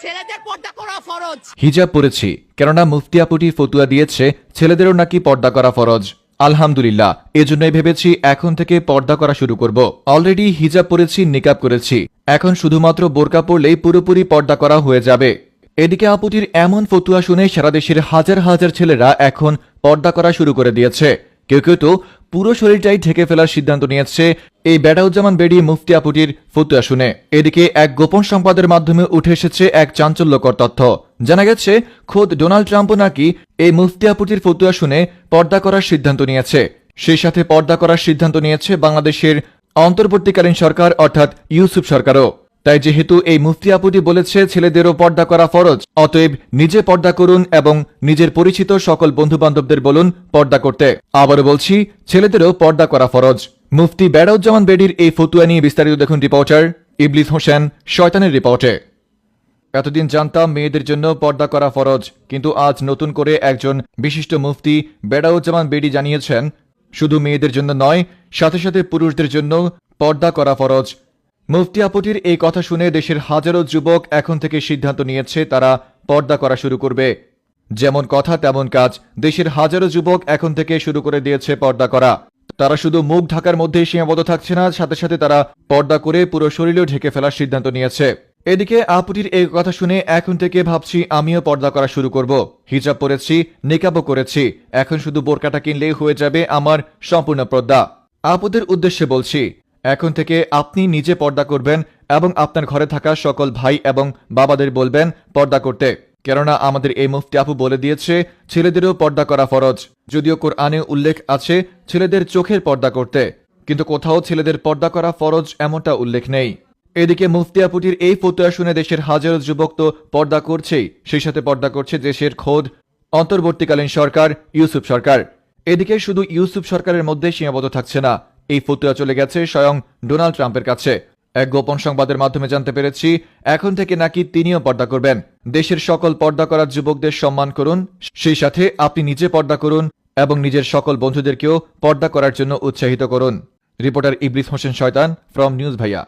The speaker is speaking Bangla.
ছেলেদের পর্দা করা ফরজ। হিজাব পরেছি, কেননা মুফতি আপুটি ফতুয়া দিয়েছে ছেলেদেরও নাকি পর্দা করা ফরজ। আলহামদুলিল্লাহ, এজন্যই ভেবেছি এখন থেকে পর্দা করা শুরু করব। অলরেডি হিজাব পরেছি, নিকাব করেছি, এখন শুধুমাত্র বোরকা পরলেই পুরোপুরি পর্দা করা হয়ে যাবে। এদিকে আপুটির এমন ফতুয়া শুনে সারা দেশের হাজার হাজার ছেলেরা এখন পর্দা করা শুরু করে দিয়েছে। কেউ কেউ তো পুরো শরীরটাই ঢেকে ফেলার সিদ্ধান্ত নিয়েছে এই বেড়াউজ্জামান বেড়ি মুফতি আপুটির ফতুয়া শুনে। এদিকে এক গোপন সংবাদের মাধ্যমে উঠে এসেছে এক চাঞ্চল্যকর তথ্য। জানা গেছে খোদ ডোনাল্ড ট্রাম্পও নাকি এই মুফতি আপুটির ফতুয়া শুনে পর্দা করার সিদ্ধান্ত নিয়েছে। সেই সাথে পর্দা করার সিদ্ধান্ত নিয়েছে বাংলাদেশের অন্তর্বর্তীকালীন সরকার অর্থাৎ ইউসুফ সরকারও। তাই যেহেতু এই মুফতি আপুটি বলেছে ছেলেদেরও পর্দা করা ফরজ, অতএব নিজে পর্দা করুন এবং নিজের পরিচিত সকল বন্ধু বান্ধবদের বলুন পর্দা করতে। আবারও বলছি, ছেলেদেরও পর্দা করা ফরজ। মুফতি বেড়াউজ্জামান বেডির এই ফতুয়া নিয়ে বিস্তারিত দেখুন রিপোর্টার ইবলিস হোসেন শয়তানের রিপোর্টে। এতদিন জানতাম মেয়েদের জন্য পর্দা করা ফরজ, কিন্তু আজ নতুন করে একজন বিশিষ্ট মুফতি বেড়াউজ্জামান বেডি জানিয়েছেন শুধু মেয়েদের জন্য নয়, সাথে সাথে পুরুষদের জন্য পর্দা করা ফরজ। মুফতি আপুটির এই কথা শুনে দেশের হাজারো যুবক এখন থেকে সিদ্ধান্ত নিয়েছে তারা পর্দা করা শুরু করবে। যেমন কথা তেমন কাজ, দেশের হাজারো যুবক এখন থেকে শুরু করে দিয়েছে পর্দা করা। তারা শুধু মুখ ঢাকার মধ্যেই সীমাবদ্ধ থাকছে না, সাথে সাথে তারা পর্দা করে পুরো শরীরেও ঢেকে ফেলার সিদ্ধান্ত নিয়েছে। এদিকে আপুটির এই কথা শুনে এখন থেকে ভাবছি আমিও পর্দা করা শুরু করব। হিজাব পরেছি, নিকাবও করেছি, এখন শুধু বোরকাটা কিনলেই হয়ে যাবে আমার সম্পূর্ণ পর্দা। আপুদের উদ্দেশ্যে বলছি, এখন থেকে আপনি নিজে পর্দা করবেন এবং আপনার ঘরে থাকা সকল ভাই এবং বাবাদের বলবেন পর্দা করতে, কেননা আমাদের এই মুফতি আপু বলে দিয়েছে ছেলেদেরও পর্দা করা ফরজ। যদিও কোরআনে উল্লেখ আছে ছেলেদের চোখের পর্দা করতে, কিন্তু কোথাও ছেলেদের পর্দা করা ফরজ এমনটা উল্লেখ নেই। এদিকে মুফতি আপুটির এই ফতোয়া শুনে দেশের হাজারো যুবক তো পর্দা করছেই, সেই সাথে পর্দা করছে দেশের খোদ অন্তর্বর্তীকালীন সরকার ইউসুফ সরকার। এদিকে শুধু ইউসুফ সরকারের মধ্যে সীমাবদ্ধ থাকছে না, এই ফতোয়া চলে গেছে স্বয়ং ডোনাল্ড ট্রাম্পের কাছে। এক গোপন সংবাদের মাধ্যমে জানতে পেরেছি এখন থেকে নাকি তিনিও পর্দা করবেন। দেশের সকল পর্দা করা যুবকদের সম্মান করুন, সেই সাথে আপনি নিজে পর্দা করুন এবং নিজের সকল বন্ধুদেরকেও পর্দা করার জন্য উৎসাহিত করুন। রিপোর্টার ইবলিস হোসেন শয়তান ফ্রম নিউজ ভাইয়া।